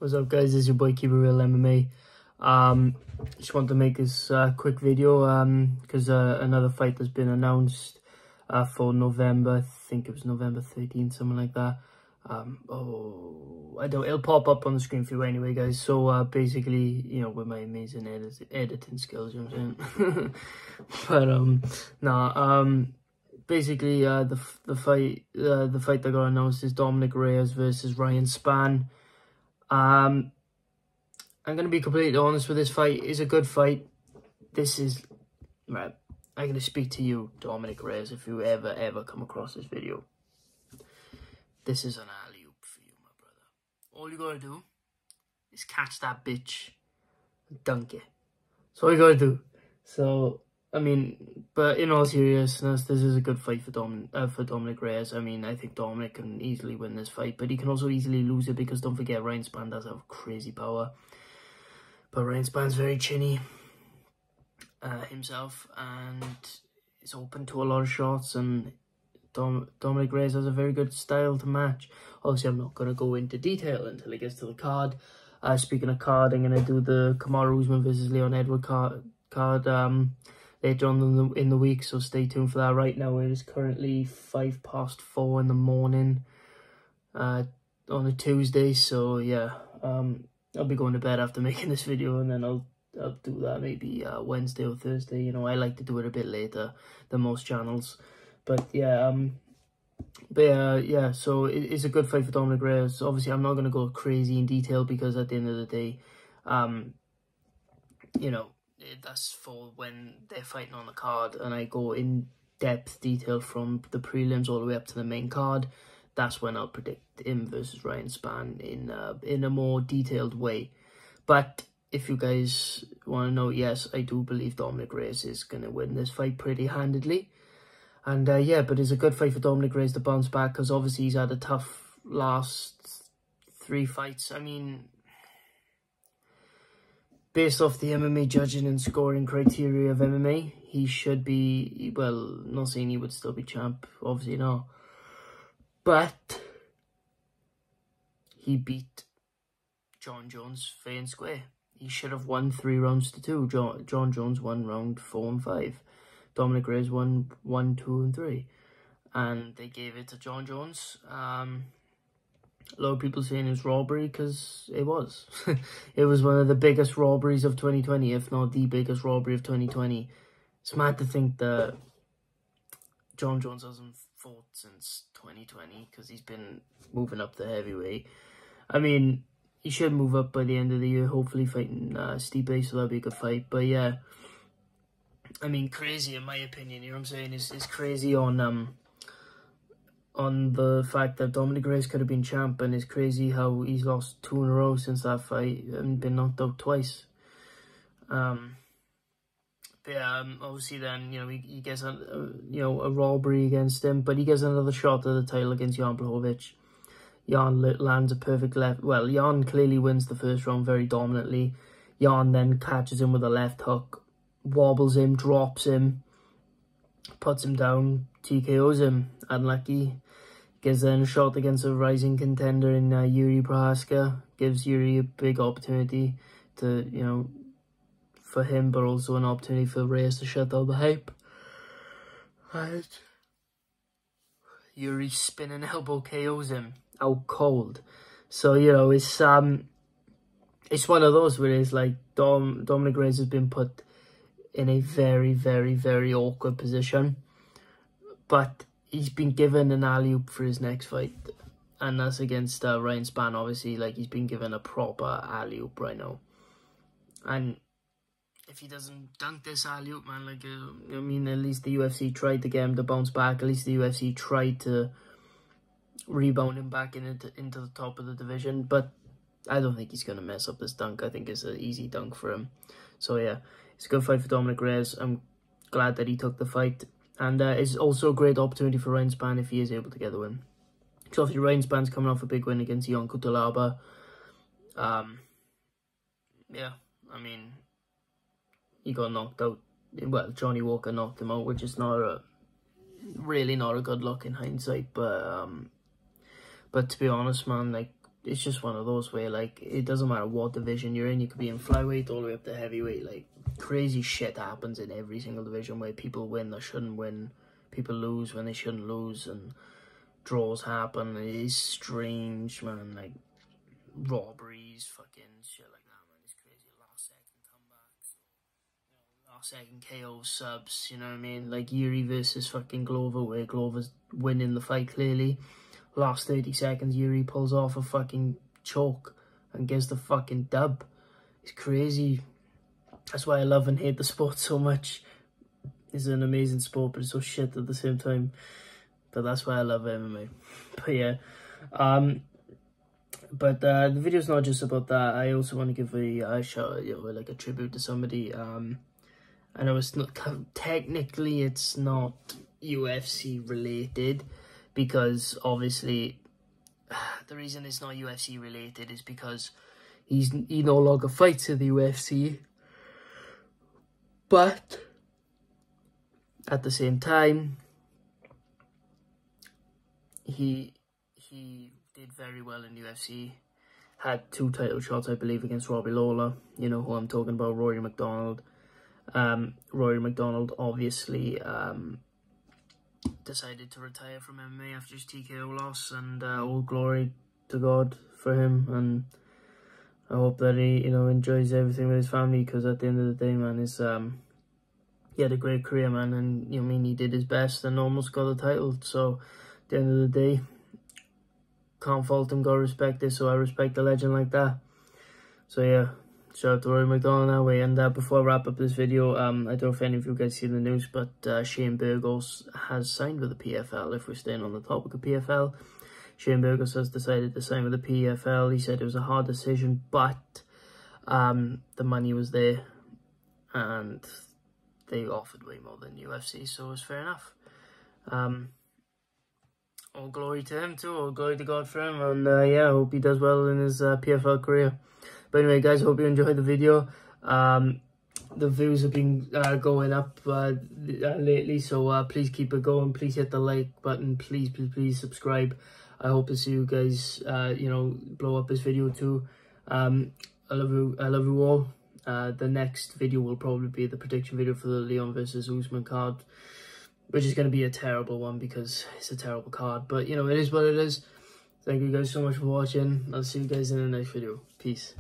What's up, guys? This is your boy Keep It Real MMA. Just want to make this quick video because another fight has been announced for November. I think it was November 13th, something like that. I don't. It'll pop up on the screen for you anyway, guys. So basically, you know, with my amazing editing skills, you know what I'm saying. But basically, the fight that got announced is Dominick Reyes versus Spann. I'm going to be completely honest with this fight. It's a good fight. This is... Right. I'm going to speak to you, Dominick Reyes, if you ever come across this video. This is an alley-oop for you, my brother. All you got to do is catch that bitch and dunk it. That's all you got to do. So, I mean, but in all seriousness, this is a good fight for Dominick Reyes. I mean, I think Dominick can easily win this fight, but he can also easily lose it because don't forget, Spann does have crazy power. But Spann's very chinny himself, and is open to a lot of shots, and Dominick Reyes has a very good style to match. Obviously, I'm not going to go into detail until it gets to the card. Speaking of card, I'm going to do the Kamaru Usman versus Leon Edwards card later on in the week, so stay tuned for that. Right now, it is currently 4:05 in the morning on a Tuesday, so yeah, I'll be going to bed after making this video, and then I'll do that maybe Wednesday or Thursday. You know, I like to do it a bit later than most channels, but yeah, so it's a good fight for Dominick Reyes. Obviously, I'm not going to go crazy in detail because at the end of the day, you know, that's for when they're fighting on the card, and I go in depth detail from the prelims all the way up to the main card. That's when I'll predict him versus Spann in a more detailed way. But if you guys want to know, yes, I do believe Dominick Reyes is going to win this fight pretty handedly. And yeah, but it's a good fight for Dominick Reyes to bounce back, because obviously he's had a tough last 3 fights. I mean, based off the MMA judging and scoring criteria of MMA, he should be, well, not saying he would still be champ, obviously not. But he beat Jon Jones fair and square. He should have won 3 rounds to 2. Jon Jones won round 4 and 5. Dominick Reyes won 1, 2, and 3. And they gave it to Jon Jones. A lot of people saying it was robbery, because it was. It was one of the biggest robberies of 2020, if not the biggest robbery of 2020. It's mad to think that Jon Jones hasn't fought since 2020, because he's been moving up the heavyweight. I mean, he should move up by the end of the year, hopefully fighting Stipe, so that'll be a good fight. But yeah, I mean, crazy in my opinion, you know what I'm saying? It's crazy on the fact that Dominick Reyes could have been champ, and it's crazy how he's lost 2 in a row since that fight and been knocked out twice. But yeah, obviously then, you know, he gets a robbery against him, but he gets another shot at the title against Jan Blachowicz. Jan lands a perfect left. Well, Jan clearly wins the first round very dominantly. Jan then catches him with a left hook, wobbles him, drops him, puts him down, TKOs him. Unlucky. Gives then a shot against a rising contender in Yuri Prohaska. Gives Yuri a big opportunity to, you know, for him, but also an opportunity for Reyes to shut down the hype. And Yuri spinning elbow KOs him out cold. So, you know, it's one of those where it's like Dominick Reyes has been put in a very, very, very awkward position, but he's been given an alley-oop for his next fight, and that's against Spann. Obviously, like, he's been given a proper alley-oop right now, and if he doesn't dunk this alley-oop, man, like, I mean, at least the UFC tried to get him to bounce back. At least the UFC tried to rebound him back into the top of the division. But I don't think he's going to mess up this dunk. I think it's an easy dunk for him. So, yeah, it's a good fight for Dominick Reyes. I'm glad that he took the fight. And it's also a great opportunity for Spann if he is able to get the win. So, obviously, Spann's coming off a big win against Ion Cutelaba. Yeah, I mean, he got knocked out. Well, Johnny Walker knocked him out, which is really not a good look in hindsight. But to be honest, man, like, it's just one of those where, like, it doesn't matter what division you're in. You could be in flyweight all the way up to heavyweight. Like, crazy shit happens in every single division where people win that shouldn't win, people lose when they shouldn't lose, and draws happen. It is strange, man. Like, robberies, fucking shit like that, man. It's crazy. Last second comebacks, last second KO subs, you know what I mean? Like Yuri versus fucking Glover, where Glover's winning the fight clearly. Last 30 seconds, Yuri pulls off a fucking choke and gives the fucking dub. It's crazy. That's why I love and hate the sport so much. It's an amazing sport, but it's so shit at the same time. But that's why I love MMA. But yeah, the video's not just about that. I also want to give a shout, like a tribute to somebody. I know it's not technically, it's not UFC related, because obviously the reason it's not UFC related is because he no longer fights in the UFC. But at the same time, he did very well in UFC. Had 2 title shots, I believe, against Robbie Lawler. You know who I'm talking about, Rory MacDonald. Rory MacDonald obviously decided to retire from MMA after his TKO loss, and all glory to God for him. And I hope that he, enjoys everything with his family, because at the end of the day, man, he had a great career, man, and he did his best and almost got the title. So at the end of the day, can't fault him, gotta respect it. So I respect a legend like that. So yeah, shout out to Rory MacDonald that way. And before I wrap up this video, I don't know if any of you guys see the news, but Shane Burgos has signed with the PFL. If we're staying on the topic of PFL, Shane Burgos has decided to sign with the PFL. He said it was a hard decision, but the money was there, and they offered way more than UFC, so it was fair enough. All glory to him too, all glory to God for him, and yeah, I hope he does well in his PFL career. But anyway, guys, I hope you enjoyed the video. The views have been going up lately, so please keep it going. Please hit the like button. Please subscribe. I hope to see you guys, blow up this video too. I love you all. The next video will probably be the prediction video for the Leon versus Usman card, which is going to be a terrible one because it's a terrible card. But, it is what it is. Thank you guys so much for watching. I'll see you guys in the next video. Peace.